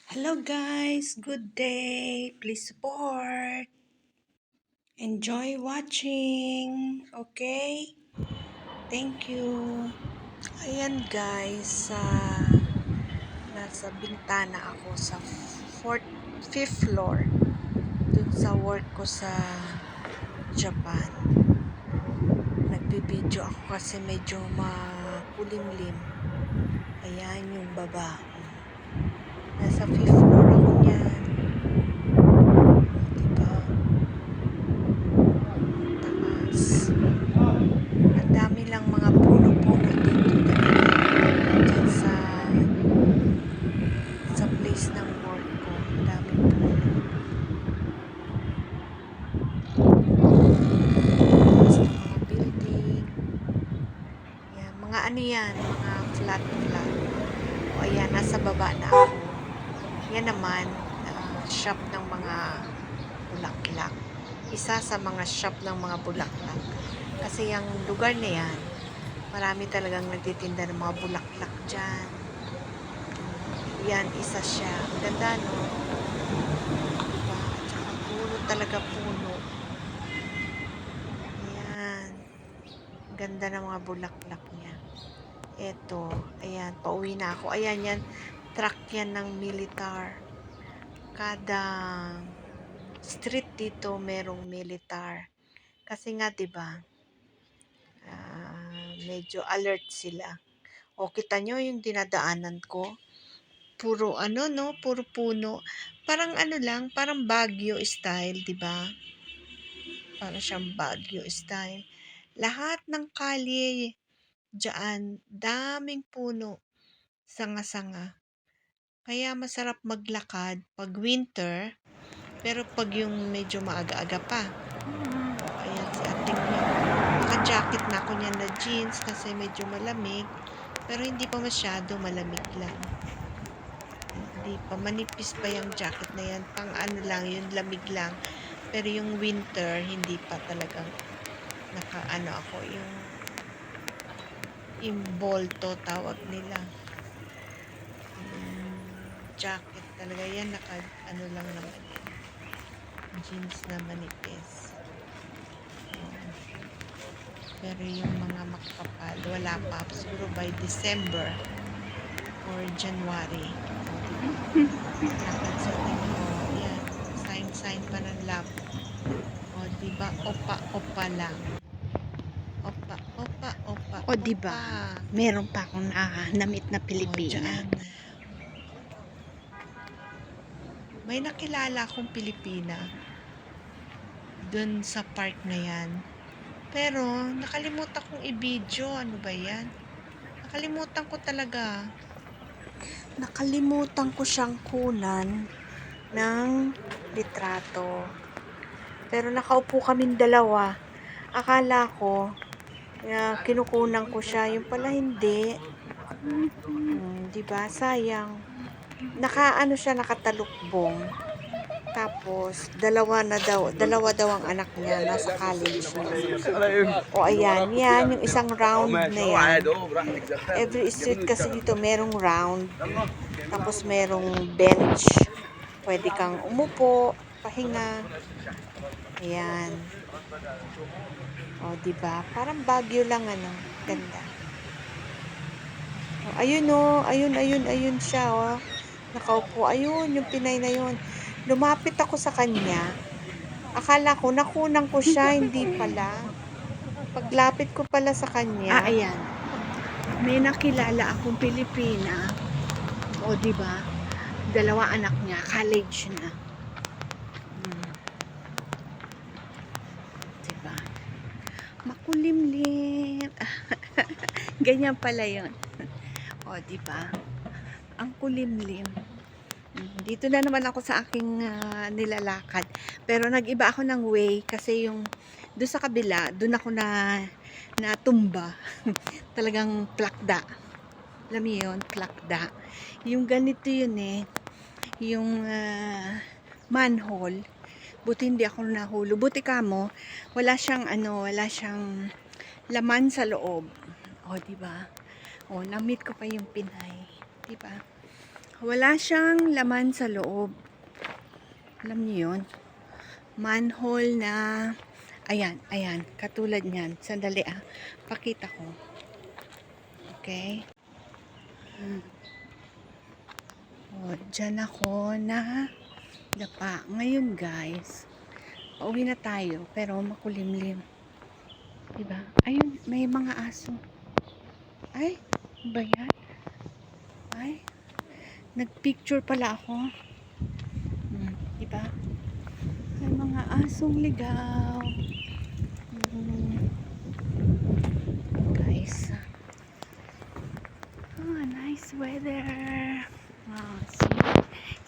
Hello guys, good day. Please support. Enjoy watching. Okay? Thank you. Ayan guys, nasa bintana ako sa 5th floor dun sa work ko sa Japan. Nagbibideo ako kasi medyo makulimlim. Ayan yung baba. Nasa 5th floor ako niyan. Diba? Taas. Ang dami lang mga puno-puno dito dyan sa place ng work ko. Ang daming puno. Taas ng mga building. Yan, mga ano yan, mga flat. O ayan, nasa baba na ako. Yan naman, shop ng mga bulaklak. Isa sa mga shop ng mga bulaklak. Kasi yung lugar na yan, marami talagang nagtitinda ng mga bulaklak dyan. Yan, isa siya. Ang ganda, no? Diba? At saka puno talaga, puno. Ayan. Ang ganda ng mga bulaklak niya. Eto, ayan, pauwi na ako. Ayan, yan. Truck yan ng militar. Kada street dito merong militar. Kasi nga, diba, medyo alert sila. O, kita nyo yung dinadaanan ko? Puro ano, no? Puro puno. Parang ano lang, parang Baguio style, diba? Parang siyang Baguio style. Lahat ng kalye dyan, daming puno, sanga-sanga. Kaya masarap maglakad pag winter, pero pag yung medyo maaga-aga pa. Ayan si ating niya. Naka-jacket na ako niyan na jeans kasi medyo malamig, pero hindi pa masyado, malamig lang. Hindi pa, manipis pa yung jacket na yan. Pang ano lang, yung lamig lang. Pero yung winter, hindi pa talagang naka-ano ako, yung imbolto tawag nila. Jacket talaga yan, naka-ano lang naman yan. Jeans na manipis. Pero yung mga makapal, wala pa. Siguro by December or January. Napansin mo, yan. Sign pa ng love. O, diba? Opa lang. Opa. O diba, meron pa akong na-meet na Pilipina. May nakilala akong Pilipina dun sa park na yan. Pero, nakalimutan kong i-video. Ano ba yan? Nakalimutan ko talaga. Nakalimutan ko siyang kunan ng litrato. Pero nakaupo kaming dalawa. Akala ko, kinukunan ko siya. Yung pala hindi. Diba? Sayang. Nakaano siya, nakatalukbong. Tapos, dalawa daw ang anak niya, nasa college na. O ayan, yan, yung isang round na yan. Every street kasi dito merong round. Tapos merong bench. Pwede kang umupo, pahinga. Ayan. O, diba? Parang Baguio lang, ano. Ganda. O, ayun o, ayun siya, o. Nakaupo, ayun, yung Pinay na yun. Lumapit ako sa kanya. Akala ko, nakunan ko siya, hindi pala. Paglapit ko pala sa kanya. Ayan. May nakilala akong Pilipina. O diba, dalawa anak niya, college na. Diba? Makulimlim. Ganyan pala yun. O diba? Ang kulimlim. Dito na naman ako sa aking nilalakad. Pero nag-iba ako ng way kasi yung doon sa kabila, doon ako natumba. Talagang plakda. Alam mo yun, plakda. Yung ganito yun eh. Yung manhole. Buti hindi ako nahulog. Buti ka mo, wala siyang laman sa loob. O, diba? O, na-meet ko pa yung Pinay. Diba? Wala siyang laman sa loob. Alam niyo yun? Manhole na, ayan, katulad niyan. Sandali pakita ko. Okay? Dyan ako na dapa. Ngayon guys, pauwi na tayo, pero makulimlim. Diba? Ayun, may mga aso. Ay, ano ba yan? Ay, nagpicture pala ako. Diba? May mga asong ligaw. Guys. Nice weather.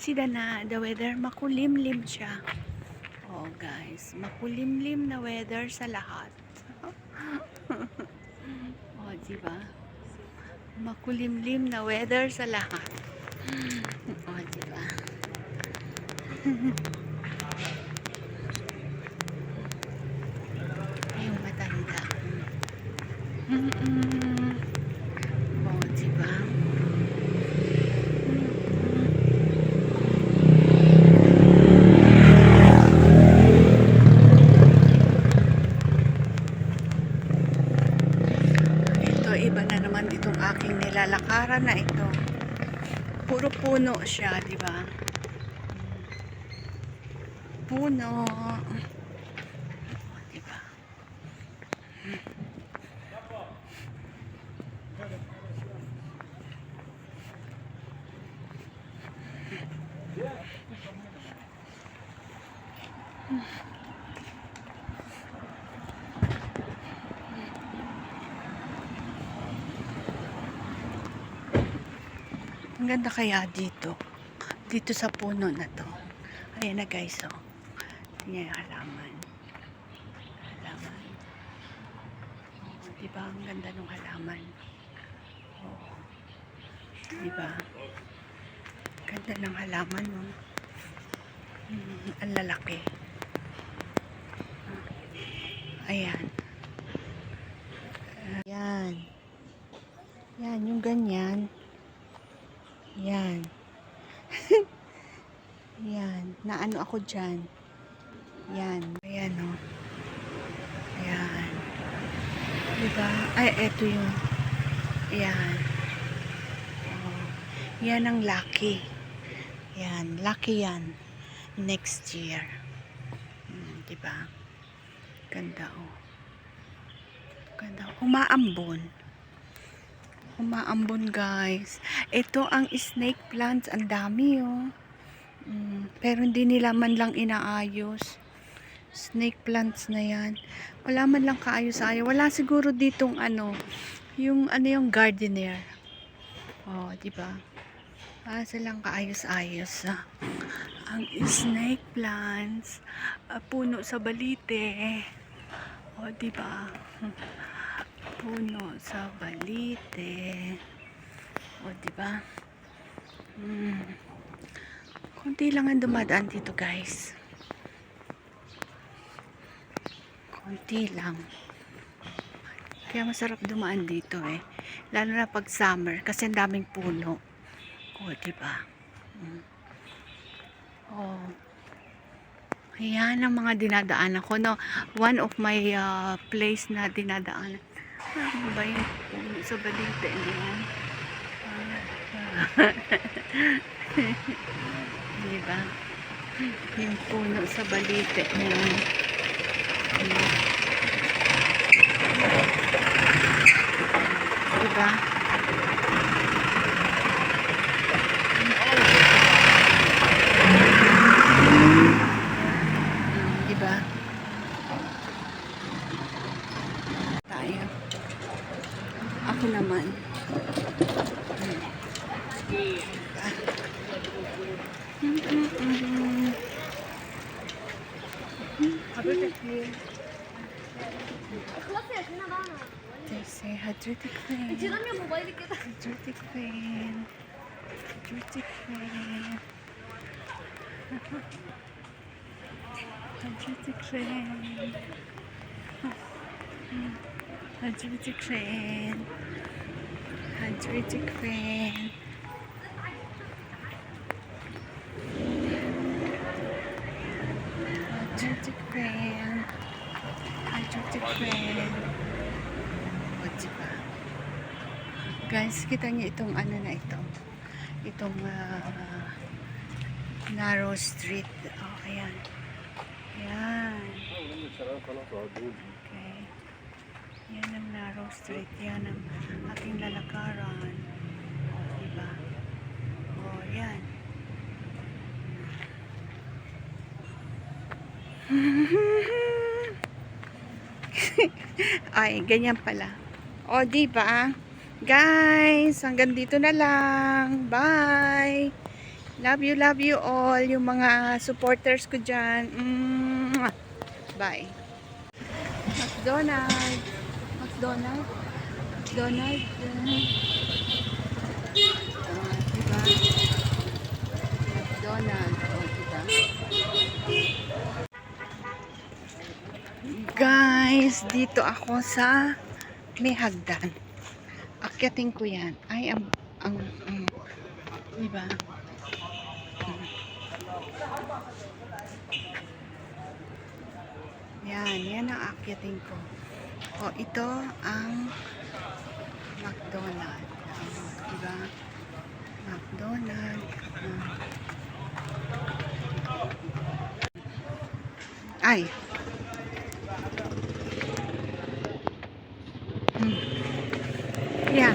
See the weather, makulimlim siya. Guys, makulimlim na weather sa lahat. Diba? Makulimlim na weather sa lahat. Diba? Yung matanda. Diba? Ito, iba na naman itong aking nilalakaran na ito. Puro puno siya, diba? Puno. Diba? Ang ganda kaya dito sa puno na to. Ayan na guys, tingnan yung halaman. Diba ang ganda ng halaman? Diba? Ganda ng halaman, ang lalaki. Ayan. Yan, yung ganyan. Yan. Yan. Naano ako dyan. Yan. Ayan, Ayan. Diba? Ay, eto yun. Ayan. Yan ang lucky. Yan. Lucky yan. Next year. Diba? Ganda, Ganda. Umaambon. Guys. Ito ang snake plants. Ang dami, pero hindi nila man lang inaayos. Snake plants na yan. Wala man lang kaayos-ayos. Wala siguro ditong yung gardener. Diba? Wala silang kaayos-ayos. Ang snake plants. Puno sa balite. Diba? Puno sa balite. Diba? Konti lang ang dumadaan dito, guys. Konti lang. Kaya masarap dumaan dito, lalo na pag summer kasi ang daming puno. Diba? Ayan ang mga dinadaanan ko, one of my place na dinadaanan. Ano ba yung puno sa balite? Diba? Yung puno sa balite niyan. Diba? Diba? Tayo. Ako naman. जैसे Hydrotic Fan. Hydrotic Fan. Hydrotic Fan. Hydrotic Fan. Hydrotic Fan. Hydrotic Fan. Tutti friend. Hi, Tutti friend. O, diba? Guys, kita niyo itong ano na ito. Itong narrow street. Oh, ayan. Ayan. Okay. Yan ang narrow street. Yan ang ating lalakaran. O, diba? O, yan. Ay, ganyan pala. O, diba? Guys, hanggang dito na lang. Bye! Love you all. Yung mga supporters ko dyan. Bye. McDonald's. McDonald's. McDonald's. Diba? McDonald's. O, diba? Guys, dito ako sa may hagdan. Akyatin ko yan. Ay, diba? Yan ang akyatin ko. O, ito ang McDonald's. Diba? McDonald's. Ay. Yan.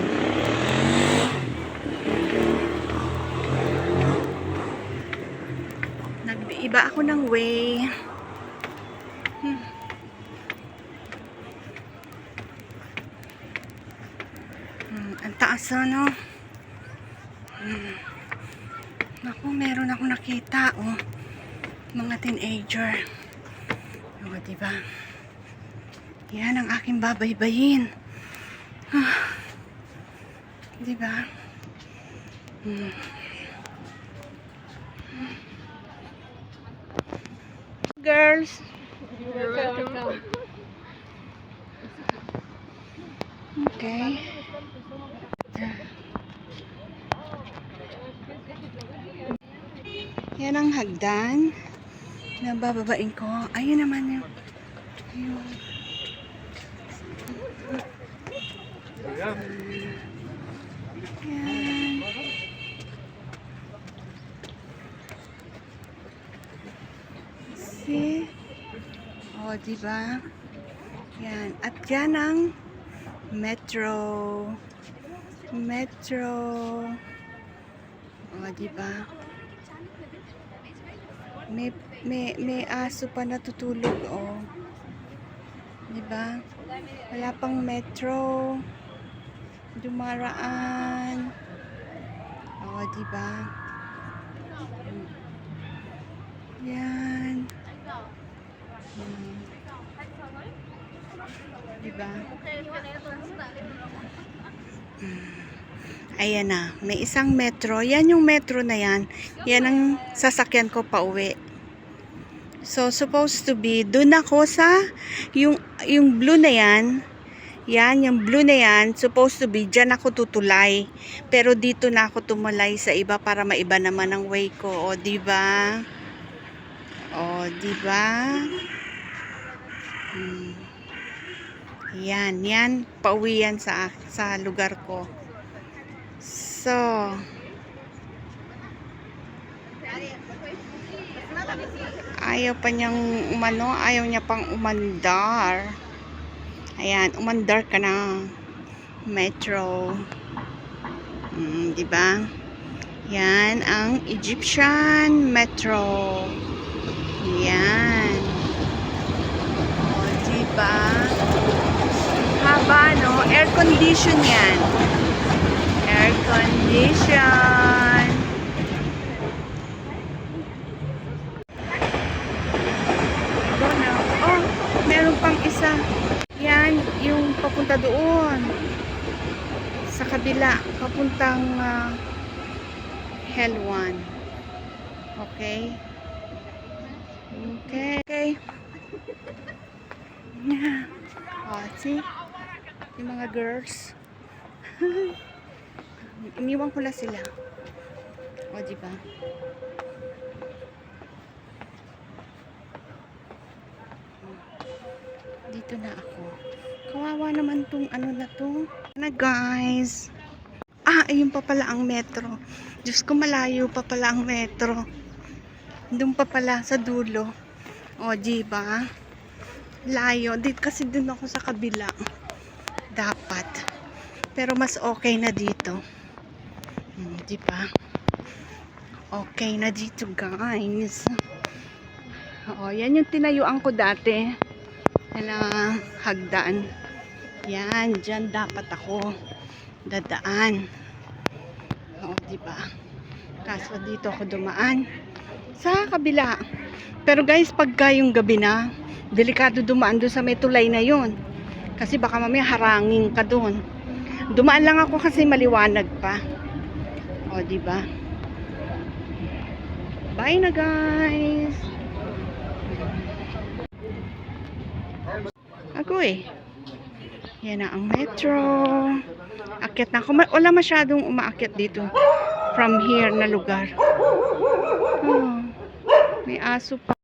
Nag-iba ako ng way. Ang taas no. Naku, meron ako nakita mga teenager. O, diba? Yan ang aking babaybayin. Diba? Girls. Okay. Yan ang hagdan na bababain ko. Ayun naman yung yan. See? O, diba? Yan. At yan ang metro. Metro. O, diba? May aso pa natutulog, oh. Diba? Wala pang metro. Dumaraan. O, diba? Yan. Diba? Ayan na. May isang metro. Yan yung metro na yan. Yan ang sasakyan ko pa uwi. So, supposed to be, dun ako sa, yung blue na yan, yung blue na yan, supposed to be, dyan ako tutulay. Pero dito na ako tumulay sa iba para maiba naman ang way ko. O, diba? O, diba? Yan, pauwi yan sa lugar ko. So, ayaw pa niyang ayaw niya pang umandar. Ayan, umandar ka na. Metro. Diba? Yan ang Egyptian Metro. Yan. O, diba? Haba, no? Air condition yan. Air condition. Oh, meron pang isa. Yan, yung papunta doon. Sa kabila, papuntang Helwan. Okay? Okay. Oh, see? Yung mga girls. Iniwan ko lang sila. O, diba? Dito na ako. Kawawa naman tong ano na to. Na guys. Ayun pa pala ang metro. Diyos ko, malayo pa pala ang metro. Doon pa pala sa dulo. O, diba? Layo. Dito kasi dun ako sa kabila. Dapat. Pero mas okay na dito. Diba? Okay na dito, guys. O, yan yung tinayuan ko dati. Na hagdan. Yan, dyan dapat ako dadaan. O, diba? Kaso dito ako dumaan sa kabila. Pero guys, pagka yung gabi na, delikado dumaan doon sa may tulay na yun. Kasi baka mamaya harangin ka doon. Dumaan lang ako kasi maliwanag pa. O, diba? Bye na, guys. Ako yan na ang metro. Akyat na ako. Wala masyadong umaakyat dito from here na lugar. May aso pa.